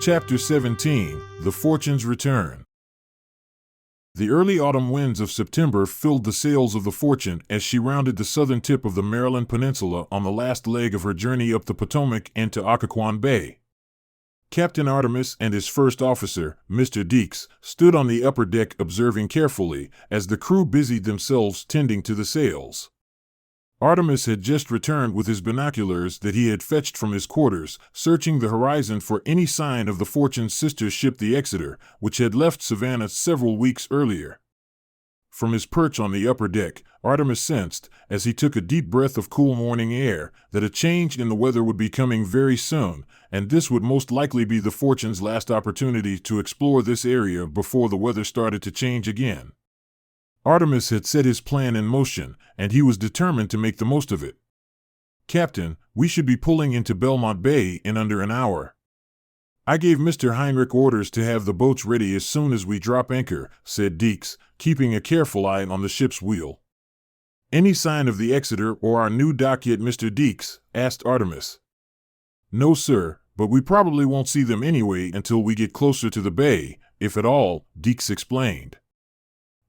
Chapter 17, The Fortune's Return. The early autumn winds of September filled the sails of the Fortune as she rounded the southern tip of the Maryland Peninsula on the last leg of her journey up the Potomac and to Occoquan Bay. Captain Artemis and his first officer, Mr. Deeks, stood on the upper deck observing carefully as the crew busied themselves tending to the sails. Artemis had just returned with his binoculars that he had fetched from his quarters, searching the horizon for any sign of the Fortune's sister ship the Exeter, which had left Savannah several weeks earlier. From his perch on the upper deck, Artemis sensed, as he took a deep breath of cool morning air, that a change in the weather would be coming very soon, and this would most likely be the Fortune's last opportunity to explore this area before the weather started to change again. Artemis had set his plan in motion, and he was determined to make the most of it. "Captain, we should be pulling into Belmont Bay in under an hour. I gave Mr. Heinrich orders to have the boats ready as soon as we drop anchor," said Deeks, keeping a careful eye on the ship's wheel. "Any sign of the Exeter or our new dock yet, Mr. Deeks?" asked Artemis. "No, sir, but we probably won't see them anyway until we get closer to the bay, if at all," Deeks explained.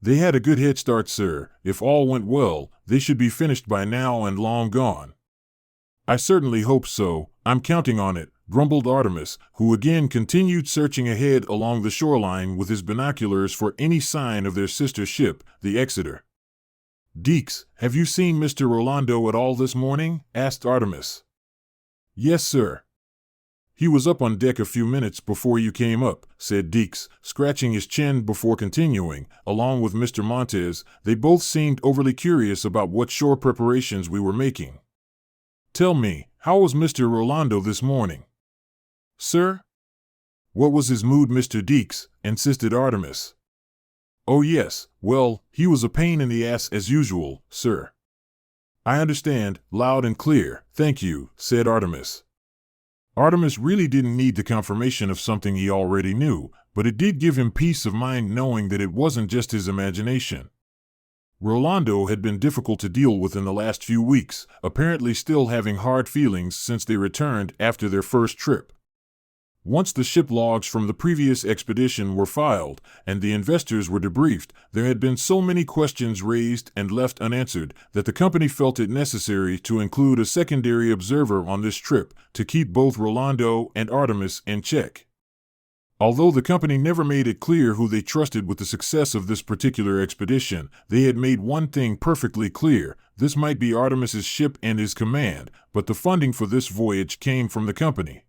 "They had a good head start, sir. If all went well, they should be finished by now and long gone." "I certainly hope so. I'm counting on it," grumbled Artemis, who again continued searching ahead along the shoreline with his binoculars for any sign of their sister ship, the Exeter. "Deeks, have you seen Mr. Rolando at all this morning?" asked Artemis. "Yes, sir. He was up on deck a few minutes before you came up," said Deeks, scratching his chin before continuing. "Along with Mr. Montez, they both seemed overly curious about what shore preparations we were making. Tell me, how was Mr. Rolando this morning?" "Sir?" "What was his mood, Mr. Deeks?" insisted Artemis. "Oh yes, well, he was a pain in the ass as usual, sir." "I understand, loud and clear, thank you," said Artemis. Artemis really didn't need the confirmation of something he already knew, but it did give him peace of mind knowing that it wasn't just his imagination. Rolando had been difficult to deal with in the last few weeks, apparently still having hard feelings since they returned after their first trip. Once the ship logs from the previous expedition were filed and the investors were debriefed, there had been so many questions raised and left unanswered that the company felt it necessary to include a secondary observer on this trip to keep both Rolando and Artemis in check. Although the company never made it clear who they trusted with the success of this particular expedition, they had made one thing perfectly clear: this might be Artemis's ship and his command, but the funding for this voyage came from the company.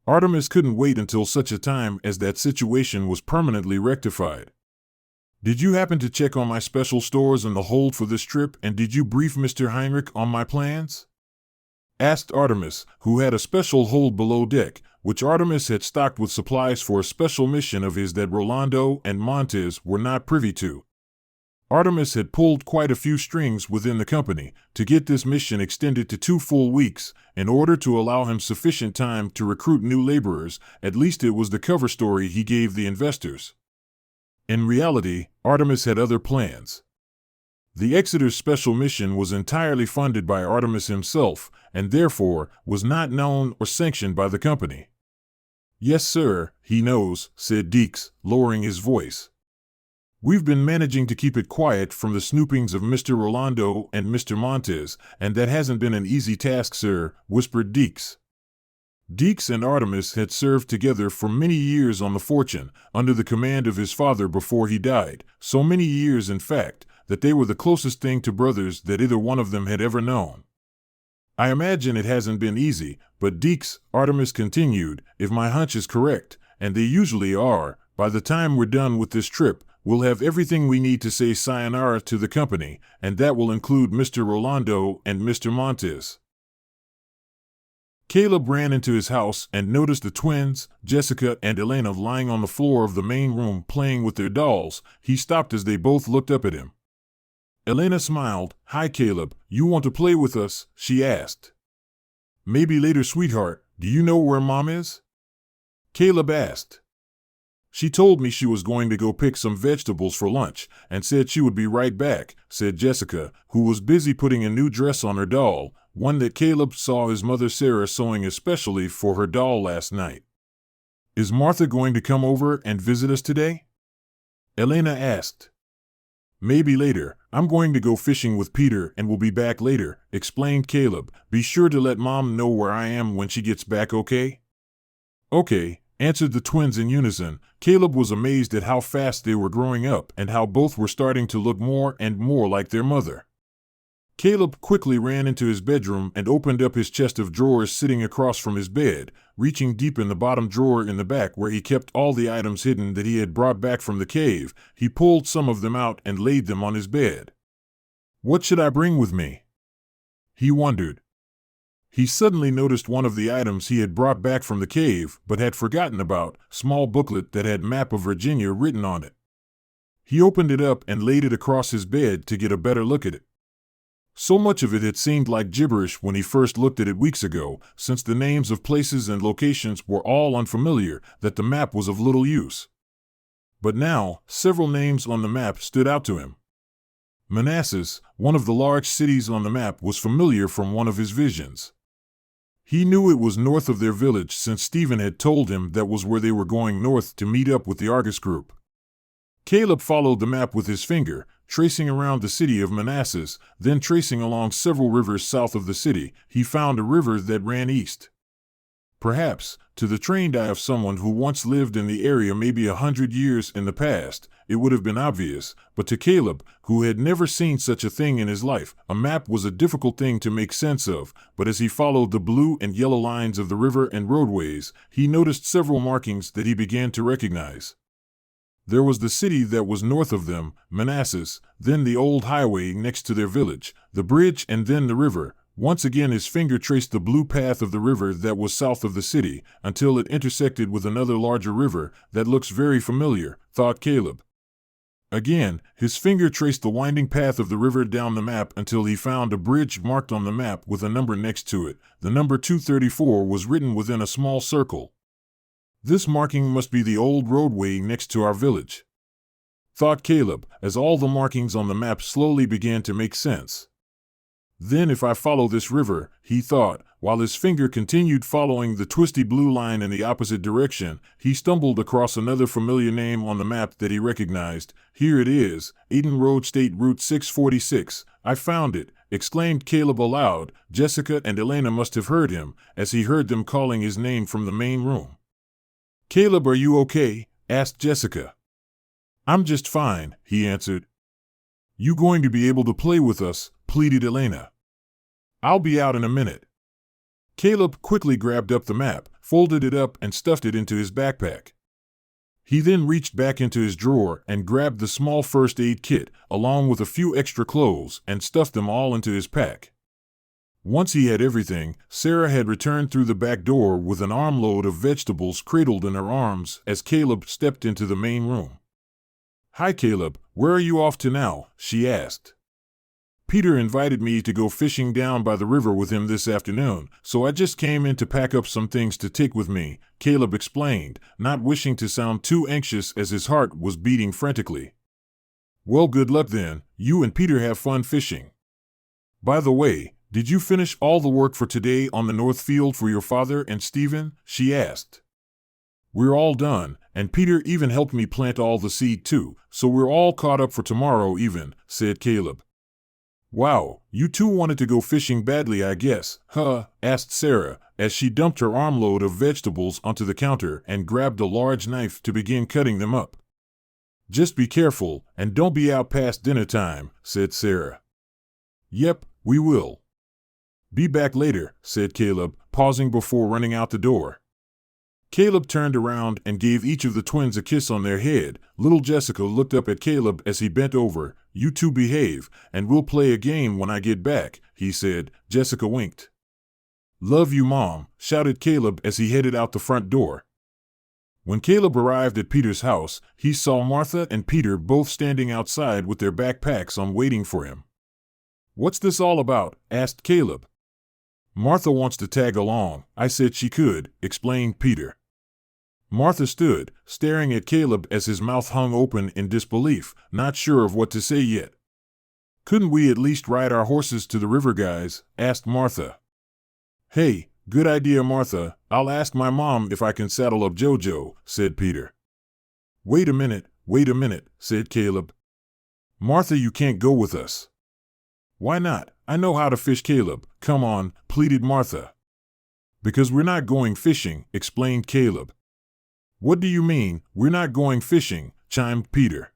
Artemis couldn't wait until such a time as that situation was permanently rectified. "Did you happen to check on my special stores in the hold for this trip, and did you brief Mr. Heinrich on my plans?" asked Artemis, who had a special hold below deck, which Artemis had stocked with supplies for a special mission of his that Rolando and Montez were not privy to. Artemis had pulled quite a few strings within the company to get this mission extended to 2 full weeks in order to allow him sufficient time to recruit new laborers. At least it was the cover story he gave the investors. In reality, Artemis had other plans. The Exeter's special mission was entirely funded by Artemis himself and therefore was not known or sanctioned by the company. "Yes, sir, he knows," said Deeks, lowering his voice. "We've been managing to keep it quiet from the snoopings of Mr. Rolando and Mr. Montez, and that hasn't been an easy task, sir," whispered Deeks. Deeks and Artemis had served together for many years on the Fortune, under the command of his father before he died, so many years, in fact, that they were the closest thing to brothers that either one of them had ever known. "I imagine it hasn't been easy, but Deeks," Artemis continued, "if my hunch is correct, and they usually are, by the time we're done with this trip, we'll have everything we need to say sayonara to the company, and that will include Mr. Rolando and Mr. Montez." Caleb ran into his house and noticed the twins, Jessica and Elena, lying on the floor of the main room playing with their dolls. He stopped as they both looked up at him. Elena smiled. "Hi, Caleb, you want to play with us?" she asked. "Maybe later, sweetheart. Do you know where Mom is?" Caleb asked. "She told me she was going to go pick some vegetables for lunch and said she would be right back," said Jessica, who was busy putting a new dress on her doll, one that Caleb saw his mother Sarah sewing especially for her doll last night. Is Martha going to come over and visit us today? Elena asked. Maybe later. I'm going to go fishing with Peter and will be back later, explained Caleb. Be sure to let Mom know where I am when she gets back, okay? Okay, answered the twins in unison. Caleb was amazed at how fast they were growing up and how both were starting to look more and more like their mother. Caleb quickly ran into his bedroom and opened up his chest of drawers sitting across from his bed, reaching deep in the bottom drawer in the back where he kept all the items hidden that he had brought back from the cave. He pulled some of them out and laid them on his bed. What should I bring with me? He wondered. He suddenly noticed one of the items he had brought back from the cave but had forgotten about, small booklet that had map of Virginia written on it. He opened it up and laid it across his bed to get a better look at it. So much of it had seemed like gibberish when he first looked at it weeks ago, since the names of places and locations were all unfamiliar, that the map was of little use. But now, several names on the map stood out to him. Manassas, one of the large cities on the map, was familiar from one of his visions. He knew it was north of their village since Stephen had told him that was where they were going north to meet up with the Argus group. Caleb followed the map with his finger, tracing around the city of Manassas, then tracing along several rivers south of the city. He found a river that ran east. Perhaps, to the trained eye of someone who once lived in the area maybe 100 years in the past, it would have been obvious, but to Caleb, who had never seen such a thing in his life, a map was a difficult thing to make sense of. But as he followed the blue and yellow lines of the river and roadways, he noticed several markings that he began to recognize. There was the city that was north of them, Manassas, then the old highway next to their village, the bridge, and then the river. Once again his finger traced the blue path of the river that was south of the city, until it intersected with another larger river. That looks very familiar, thought Caleb. Again, his finger traced the winding path of the river down the map until he found a bridge marked on the map with a number next to it. The number 234 was written within a small circle. This marking must be the old roadway next to our village, thought Caleb, as all the markings on the map slowly began to make sense. Then if I follow this river, he thought, while his finger continued following the twisty blue line in the opposite direction, he stumbled across another familiar name on the map that he recognized. Here it is, Eden Road, State Route 646. I found it, exclaimed Caleb aloud. Jessica and Elena must have heard him, as he heard them calling his name from the main room. Caleb, are you okay? Asked Jessica. I'm just fine, he answered. You going to be able to play with us? Pleaded Elena. I'll be out in a minute. Caleb quickly grabbed up the map, folded it up, and stuffed it into his backpack. He then reached back into his drawer and grabbed the small first aid kit, along with a few extra clothes, and stuffed them all into his pack. Once he had everything, Sarah had returned through the back door with an armload of vegetables cradled in her arms as Caleb stepped into the main room. Hi Caleb, where are you off to now? She asked. Peter invited me to go fishing down by the river with him this afternoon, so I just came in to pack up some things to take with me, Caleb explained, not wishing to sound too anxious as his heart was beating frantically. Well, good luck then. You and Peter have fun fishing. By the way, did you finish all the work for today on the north field for your father and Stephen? She asked. We're all done, and Peter even helped me plant all the seed too, so we're all caught up for tomorrow even, said Caleb. Wow, you two wanted to go fishing badly, I guess, huh? Asked Sarah, as she dumped her armload of vegetables onto the counter and grabbed a large knife to begin cutting them up. Just be careful, and don't be out past dinner time, said Sarah. Yep, we will. Be back later, said Caleb, pausing before running out the door. Caleb turned around and gave each of the twins a kiss on their head. Little Jessica looked up at Caleb as he bent over. You two behave, and we'll play a game when I get back, he said. Jessica winked. Love you, Mom, shouted Caleb as he headed out the front door. When Caleb arrived at Peter's house, he saw Martha and Peter both standing outside with their backpacks on waiting for him. What's this all about? Asked Caleb. Martha wants to tag along. I said she could, explained Peter. Martha stood, staring at Caleb as his mouth hung open in disbelief, not sure of what to say yet. Couldn't we at least ride our horses to the river, guys? Asked Martha. Hey, Good idea, Martha. I'll ask my mom if I can saddle up Jojo, said Peter. Wait a minute, said Caleb. Martha, you can't go with us. Why not? I know how to fish, Caleb. Come on, pleaded Martha. Because we're not going fishing, explained Caleb. What do you mean, we're not going fishing? Chimed Peter.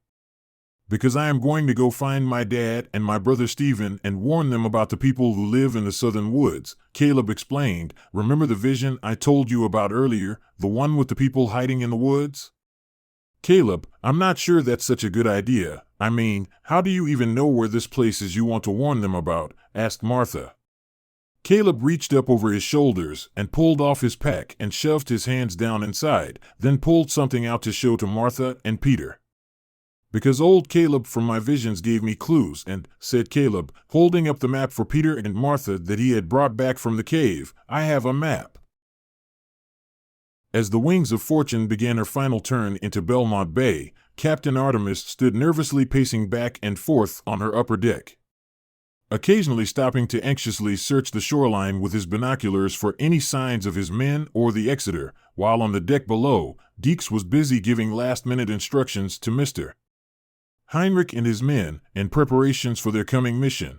Because I am going to go find my dad and my brother Stephen and warn them about the people who live in the southern woods, Caleb explained. Remember the vision I told you about earlier, the one with the people hiding in the woods? Caleb, I'm not sure that's such a good idea. I mean, how do you even know where this place is you want to warn them about? Asked Martha. Caleb reached up over his shoulders and pulled off his pack and shoved his hands down inside, then pulled something out to show to Martha and Peter. Because old Caleb from my visions gave me clues and, said Caleb, holding up the map for Peter and Martha that he had brought back from the cave, I have a map. As the Wings of Fortune began her final turn into Belmont Bay, Captain Artemis stood nervously pacing back and forth on her upper deck, occasionally stopping to anxiously search the shoreline with his binoculars for any signs of his men or the Exeter, while on the deck below, Deeks was busy giving last-minute instructions to Mr. Heinrich and his men in preparations for their coming mission.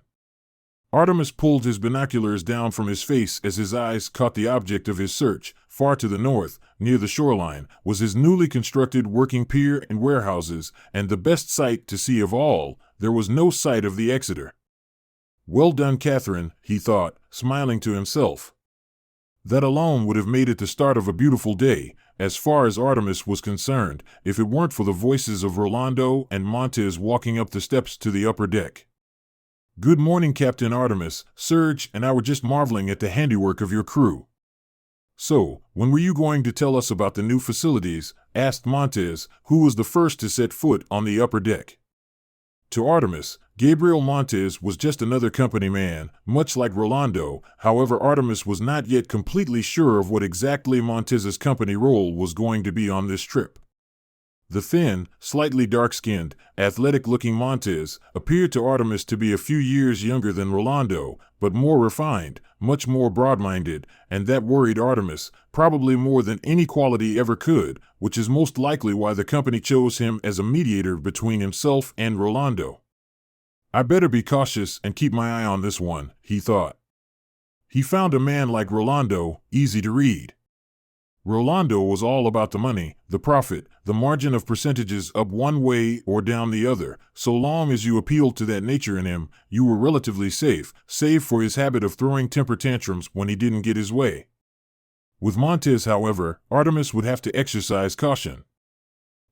Artemis pulled his binoculars down from his face as his eyes caught the object of his search. Far to the north, near the shoreline, was his newly constructed working pier and warehouses, and the best sight to see of all, there was no sight of the Exeter. Well done, Catherine, he thought, smiling to himself. That alone would have made it the start of a beautiful day, as far as Artemis was concerned, if it weren't for the voices of Rolando and Montez walking up the steps to the upper deck. Good morning, Captain Artemis. Serge and I were just marveling at the handiwork of your crew. So, when were you going to tell us about the new facilities? Asked Montez, who was the first to set foot on the upper deck. To Artemis, Gabriel Montez was just another company man, much like Rolando. However, Artemis was not yet completely sure of what exactly Montez's company role was going to be on this trip. The thin, slightly dark-skinned, athletic-looking Montez appeared to Artemis to be a few years younger than Rolando, but more refined, much more broad-minded, and that worried Artemis, probably more than any quality ever could, which is most likely why the company chose him as a mediator between himself and Rolando. I better be cautious and keep my eye on this one, he thought. He found a man like Rolando easy to read. Rolando was all about the money, the profit, the margin of percentages up one way or down the other. So long as you appealed to that nature in him, you were relatively safe, save for his habit of throwing temper tantrums when he didn't get his way. With Montez, however, Artemis would have to exercise caution.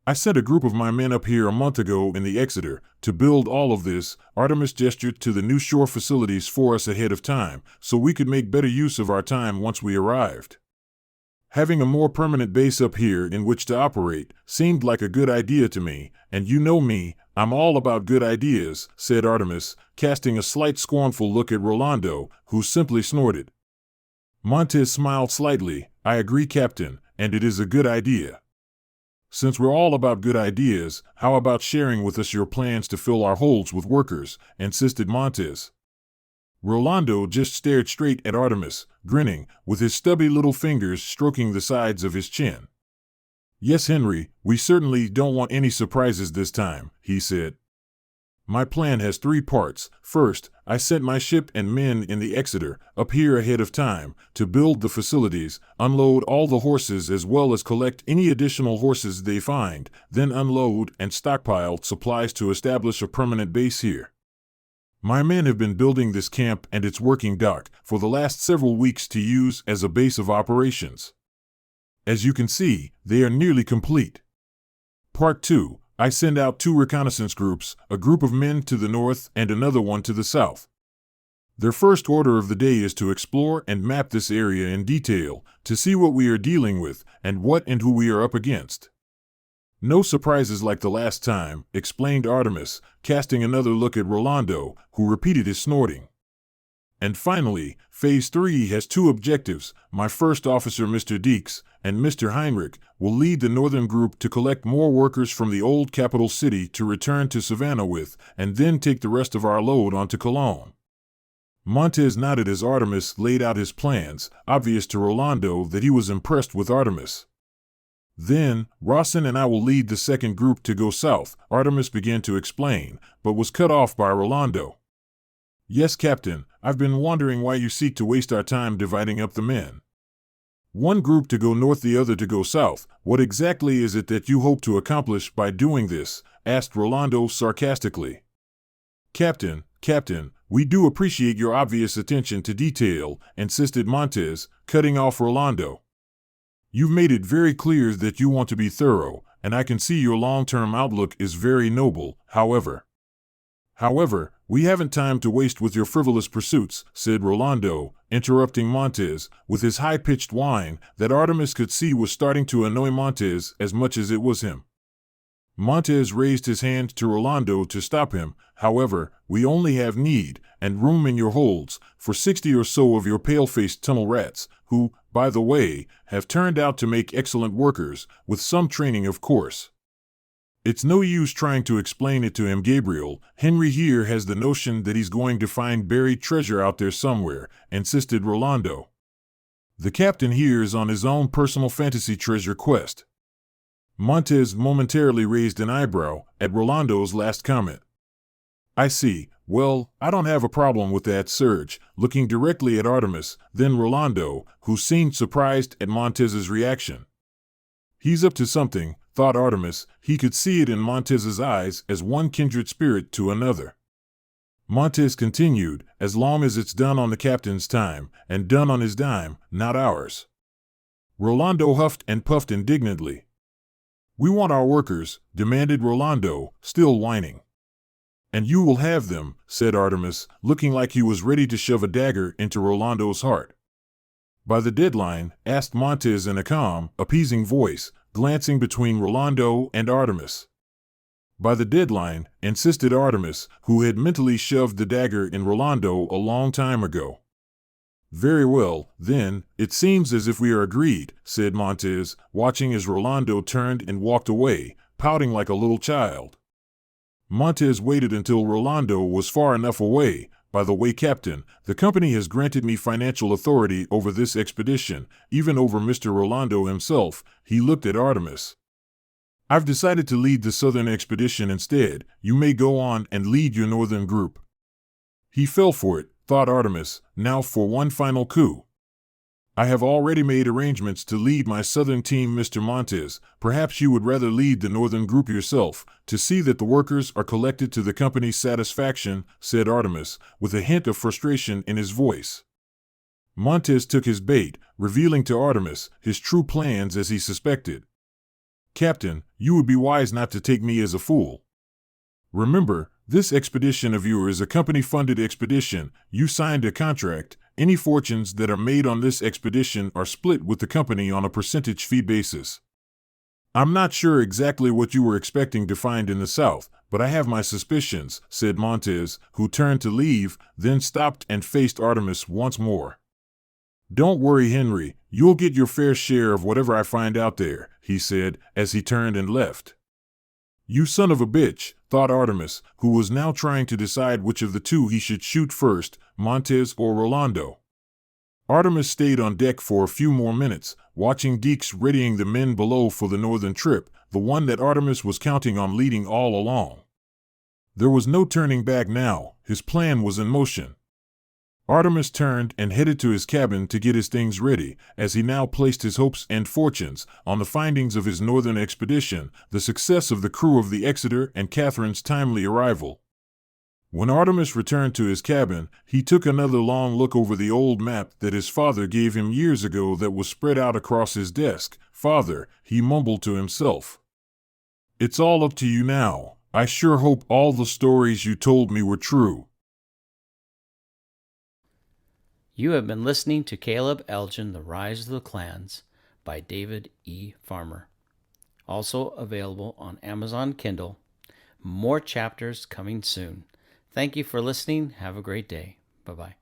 I sent a group of my men up here a month ago in the Exeter to build all of this. Artemis gestured to the new shore facilities for us ahead of time, so we could make better use of our time once we arrived. Having a more permanent base up here in which to operate seemed like a good idea to me, and you know me, I'm all about good ideas, said Artemis, casting a slight scornful look at Rolando, who simply snorted. Montez smiled slightly. I agree, Captain, and it is a good idea. Since we're all about good ideas, how about sharing with us your plans to fill our holds with workers, insisted Montez. Rolando just stared straight at Artemis, grinning, with his stubby little fingers stroking the sides of his chin. Yes, Henry, we certainly don't want any surprises this time, he said. My plan has 3 parts. First, I sent my ship and men in the Exeter up here ahead of time to build the facilities, unload all the horses as well as collect any additional horses they find, then unload and stockpile supplies to establish a permanent base here. My men have been building this camp and its working dock for the last several weeks to use as a base of operations. As you can see, they are nearly complete. Part 2. I send out 2 reconnaissance groups, a group of men to the north and another one to the south. Their first order of the day is to explore and map this area in detail, to see what we are dealing with and what and who we are up against. No surprises like the last time, explained Artemis, casting another look at Rolando, who repeated his snorting. And finally, Phase 3 has 2 objectives. My first officer, Mr. Deeks, and Mr. Heinrich, will lead the northern group to collect more workers from the old capital city to return to Savannah with, and then take the rest of our load on to Cologne. Montez nodded as Artemis laid out his plans, obvious to Rolando that he was impressed with Artemis. Then, Rawson and I will lead the second group to go south, Artemis began to explain, but was cut off by Rolando. Yes, Captain, I've been wondering why you seek to waste our time dividing up the men. One group to go north, the other to go south. What exactly is it that you hope to accomplish by doing this? Asked Rolando sarcastically. Captain, we do appreciate your obvious attention to detail, insisted Montez, cutting off Rolando. You've made it very clear that you want to be thorough, and I can see your long-term outlook is very noble. However, we haven't time to waste with your frivolous pursuits, said Rolando, interrupting Montez, with his high-pitched whine that Artemis could see was starting to annoy Montez as much as it was him. Montez raised his hand to Rolando to stop him. However, we only have need and room in your holds for 60 or so of your pale-faced tunnel rats, who, by the way, have turned out to make excellent workers, with some training of course. It's no use trying to explain it to him, Gabriel. Henry here has the notion that he's going to find buried treasure out there somewhere, insisted Rolando. The captain here is on his own personal fantasy treasure quest. Montez momentarily raised an eyebrow at Rolando's last comment. I see. Well, I don't have a problem with that, Serge, looking directly at Artemis, then Rolando, who seemed surprised at Montez's reaction. He's up to something, thought Artemis. He could see it in Montez's eyes as one kindred spirit to another. Montez continued, as long as it's done on the captain's time, and done on his dime, not ours. Rolando huffed and puffed indignantly. We want our workers, demanded Rolando, still whining. And you will have them, said Artemis, looking like he was ready to shove a dagger into Rolando's heart. By the deadline, asked Montez in a calm, appeasing voice, glancing between Rolando and Artemis. By the deadline, insisted Artemis, who had mentally shoved the dagger in Rolando a long time ago. Very well, then, it seems as if we are agreed, said Montez, watching as Rolando turned and walked away, pouting like a little child. Montez waited until Rolando was far enough away. By the way, Captain, the company has granted me financial authority over this expedition, even over Mr. Rolando himself. He looked at Artemis. I've decided to lead the southern expedition instead. You may go on and lead your northern group. He fell for it, thought Artemis. Now for one final coup. I have already made arrangements to lead my southern team, Mr. Montez. Perhaps you would rather lead the northern group yourself, to see that the workers are collected to the company's satisfaction, said Artemis, with a hint of frustration in his voice. Montez took his bait, revealing to Artemis his true plans as he suspected. Captain, you would be wise not to take me as a fool. Remember, this expedition of yours is a company-funded expedition. You signed a contract. Any fortunes that are made on this expedition are split with the company on a percentage fee basis. I'm not sure exactly what you were expecting to find in the South, but I have my suspicions, said Montez, who turned to leave, then stopped and faced Artemis once more. Don't worry, Henry, you'll get your fair share of whatever I find out there, he said, as he turned and left. You son of a bitch, thought Artemis, who was now trying to decide which of the two he should shoot first, Montez or Rolando. Artemis stayed on deck for a few more minutes, watching Deeks readying the men below for the northern trip, the one that Artemis was counting on leading all along. There was no turning back now. His plan was in motion. Artemis turned and headed to his cabin to get his things ready, as he now placed his hopes and fortunes on the findings of his northern expedition, the success of the crew of the Exeter, and Catherine's timely arrival. When Artemis returned to his cabin, he took another long look over the old map that his father gave him years ago that was spread out across his desk. Father, he mumbled to himself. It's all up to you now. I sure hope all the stories you told me were true. You have been listening to Caleb Elgin, The Rise of the Clans by David E. Farmer. Also available on Amazon Kindle. More chapters coming soon. Thank you for listening. Have a great day. Bye-bye.